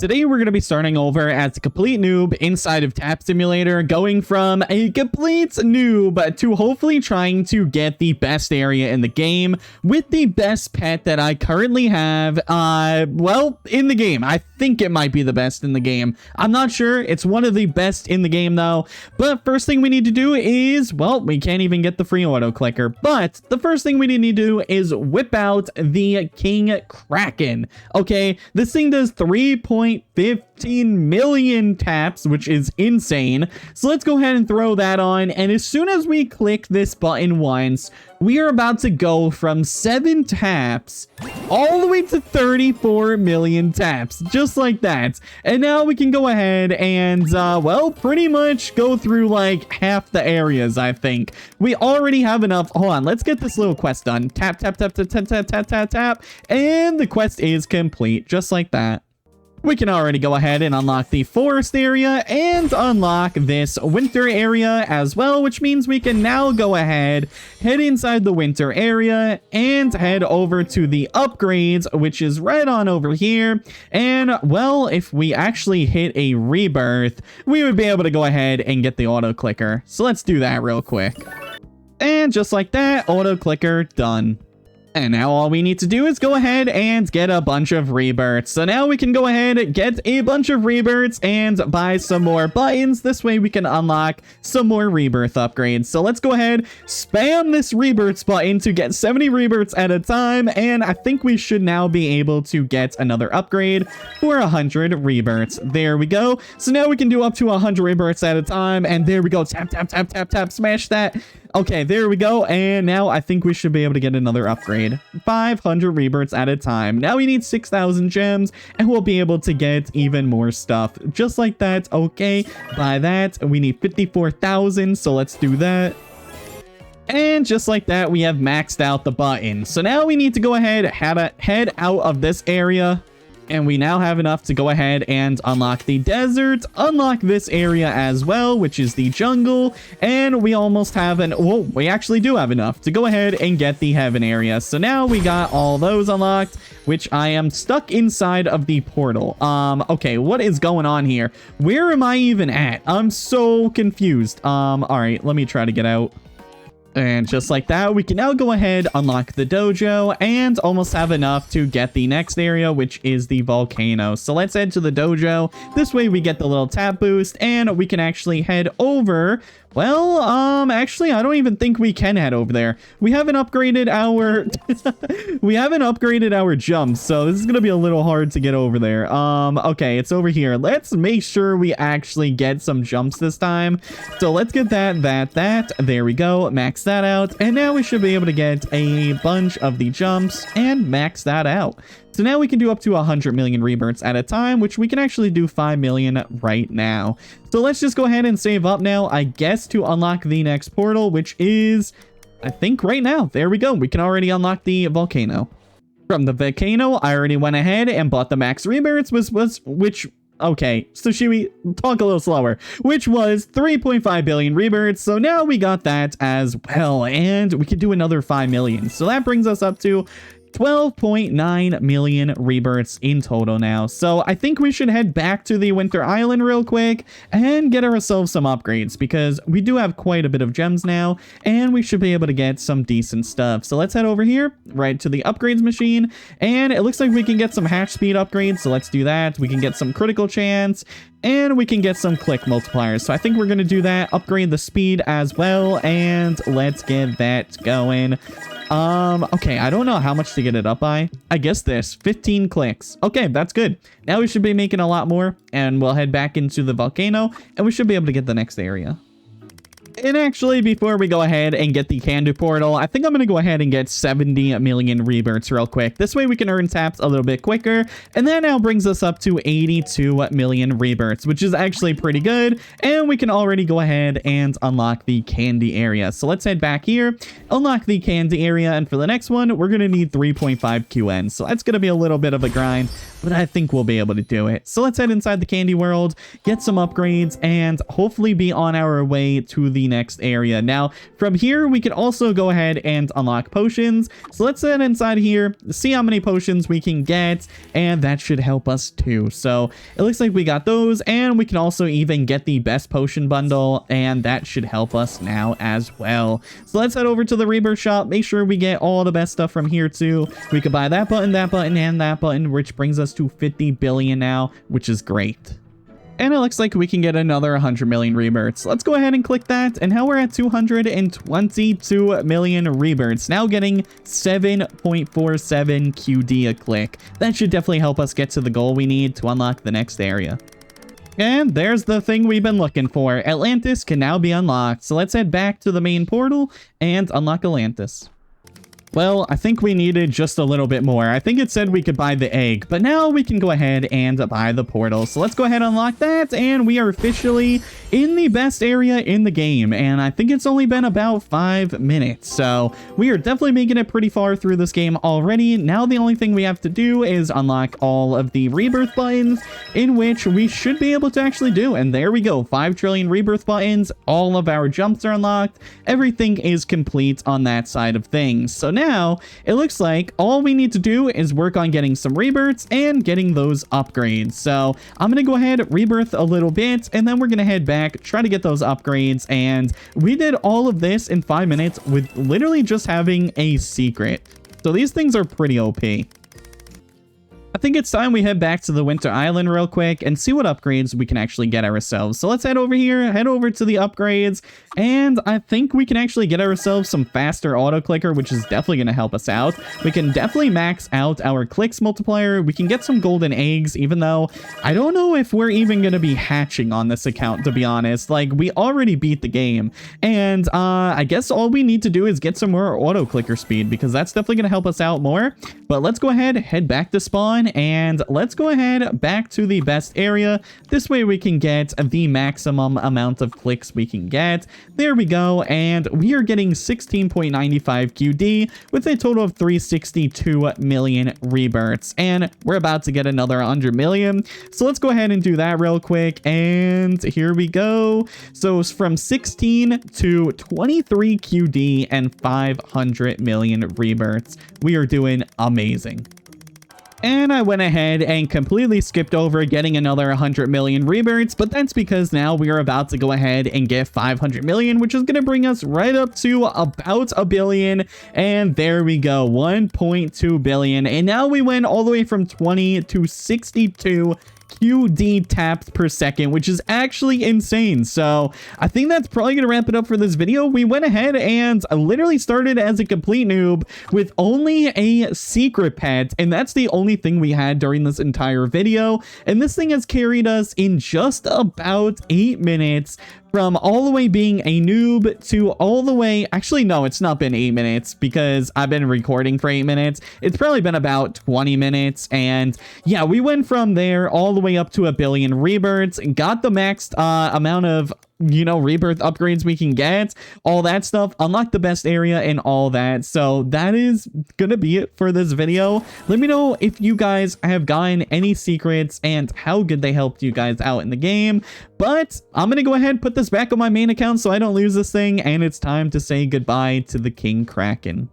Today, we're going to be starting over as a complete noob inside of Tap Simulator, going from a complete noob to hopefully trying to get the best area in the game with the best pet that I currently have, well, in the game. I think it might be the best in the game. I'm not sure. It's one of the best in the game, though. But first thing we need to do is, well, we can't even get the free auto clicker. But the first thing we need to do is whip out the King Kraken. Okay, this thing does 3.15 million taps, which is insane. So let's go ahead and throw that on. And as soon as we click this button once, we are about to go from 7 taps all the way to 34 million taps, just like that. And now we can go ahead and, well, pretty much go through like half the areas, I think. We already have enough. Hold on, let's get this little quest done. Tap, tap, tap, tap, tap, tap, tap, tap, tap. And the quest is complete, just like that. We can already go ahead and unlock the forest area and unlock this winter area as well, which means we can now go ahead, head inside the winter area and head over to the upgrades, which is right on over here. And well, if we actually hit a rebirth, we would be able to go ahead and get the auto clicker. So let's do that real quick. And just like that, auto clicker done. And now all we need to do is go ahead and get a bunch of rebirths. So now we can go ahead, get a bunch of rebirths and buy some more buttons. This way we can unlock some more rebirth upgrades. So let's go ahead, spam this rebirths button to get 70 rebirths at a time. And I think we should now be able to get another upgrade for 100 rebirths. There we go. So now we can do up to 100 rebirths at a time. And there we go. Tap, tap, tap, tap, tap, smash that. Okay, there we go. And now I think we should be able to get another upgrade. 500 rebirths at a time. Now we need 6,000 gems and we'll be able to get even more stuff. Just like that. Okay, buy that. We need 54,000. So let's do that. And just like that, we have maxed out the button. So now we need to go ahead, head out of this area. And we now have enough to go ahead and unlock the desert, unlock this area as well, which is the jungle. And we almost have well, we actually do have enough to go ahead and get the heaven area. So now we got all those unlocked, which I am stuck inside of the portal. Okay, what is going on here? Where am I even at? I'm so confused. All right, let me try to get out. And just like that, we can now go ahead, unlock the dojo, and almost have enough to get the next area, which is the volcano. So let's head to the dojo. This way we get the little tap boost, and we can actually head over. Well, actually, I don't even think we can head over there. We haven't upgraded our jumps, so this is gonna be a little hard to get over there. Okay, it's over here. Let's make sure we actually get some jumps this time. So let's get that. There we go. Max that out, and now we should be able to get a bunch of the jumps and max that out. So now we can do up to 100 million rebirths at a time, which we can actually do 5 million right now. So let's just go ahead and save up now, I guess, to unlock the next portal, which is, I think, right now. There we go. We can already unlock the volcano. From the volcano, I already went ahead and bought the max rebirths, okay, Sushiwi, talk a little slower, which was 3.5 billion rebirths. So now we got that as well, and we can do another 5 million. So that brings us up to 12.9 million rebirths in total now. So I think we should head back to the Winter Island real quick and get ourselves some upgrades, because we do have quite a bit of gems now and we should be able to get some decent stuff. So let's head over here right to the upgrades machine, and it looks like we can get some hatch speed upgrades. So let's do that. We can get some critical chance and we can get some click multipliers. So I think we're going to do that, upgrade the speed as well, and let's get that going. Okay, I don't know how much to get it up by. I guess this, 15 clicks. Okay, that's good. Now we should be making a lot more, and we'll head back into the volcano, and we should be able to get the next area. And actually, before we go ahead and get the Kandu portal, I think I'm going to go ahead and get 70 million rebirths real quick. This way we can earn taps a little bit quicker. And that now brings us up to 82 million rebirths, which is actually pretty good. And we can already go ahead and unlock the candy area. So let's head back here, unlock the candy area. And for the next one, we're going to need 3.5 QN. So that's going to be a little bit of a grind. but I think we'll be able to do it. So let's head inside the candy world, get some upgrades, and hopefully be on our way to the next area. Now, from here, we can also go ahead and unlock potions. So let's head inside here, see how many potions we can get, and that should help us too. So it looks like we got those, and we can also even get the best potion bundle, and that should help us now as well. So let's head over to the rebirth shop, make sure we get all the best stuff from here too. We could buy that button, and that button, which brings us to 50 billion now, which is great. And it looks like we can get another 100 million rebirths. Let's go ahead and click that. And now we're at 222 million rebirths. Now getting 7.47 QD a click. That should definitely help us get to the goal we need to unlock the next area. And there's the thing we've been looking for. Atlantis can now be unlocked. So let's head back to the main portal and unlock Atlantis. Well, I think we needed just a little bit more. I think it said we could buy the egg, but now we can go ahead and buy the portal. So let's go ahead and unlock that, and we are officially in the best area in the game. And I think it's only been about 5 minutes. So we are definitely making it pretty far through this game already. Now the only thing we have to do is unlock all of the rebirth buttons, in which we should be able to actually do. And there we go, 5 trillion rebirth buttons. All of our jumps are unlocked. Everything is complete on that side of things. So now it looks like all we need to do is work on getting some rebirths and getting those upgrades. So I'm gonna go ahead, rebirth a little bit, and then we're gonna head back, try to get those upgrades. And we did all of this in 5 minutes with literally just having a secret. So these things are pretty OP. I think it's time we head back to the Winter Island real quick and see what upgrades we can actually get ourselves. So let's head over here, head over to the upgrades, and I think we can actually get ourselves some faster auto clicker, which is definitely going to help us out. We can definitely max out our clicks multiplier. We can get some golden eggs, even though I don't know if we're even going to be hatching on this account, to be honest. Like, we already beat the game, and I guess all we need to do is get some more auto clicker speed, because that's definitely going to help us out more. But let's go ahead, head back to spawn, and let's go ahead back to the best area. This way we can get the maximum amount of clicks we can get. There we go, and we are getting 16.95 QD with a total of 362 million rebirths, and we're about to get another 100 million. So let's go ahead and do that real quick, and here we go. So it's from 16 to 23 QD and 500 million rebirths. We are doing amazing. And I went ahead and completely skipped over getting another 100 million rebirths, but that's because now we are about to go ahead and get 500 million, which is going to bring us right up to about a billion. And there we go, 1.2 billion. And now we went all the way from 20 to 62 QD taps per second, which is actually insane. So I think that's probably gonna wrap it up for this video. We went ahead and literally started as a complete noob with only a secret pet, and that's the only thing we had during this entire video. And this thing has carried us in just about 8 minutes from all the way being a noob to all the way, actually no, it's not been 8 minutes because I've been recording for 8 minutes. It's probably been about 20 minutes. And yeah, we went from there all the way up to a billion rebirths, got the maxed amount of, you know, rebirth upgrades we can get, all that stuff, unlock the best area and all that. So that is gonna be it for this video. Let me know if you guys have gotten any secrets and how good they helped you guys out in the game. But I'm gonna go ahead and put this back on my main account so I don't lose this thing, and it's time to say goodbye to the King Kraken.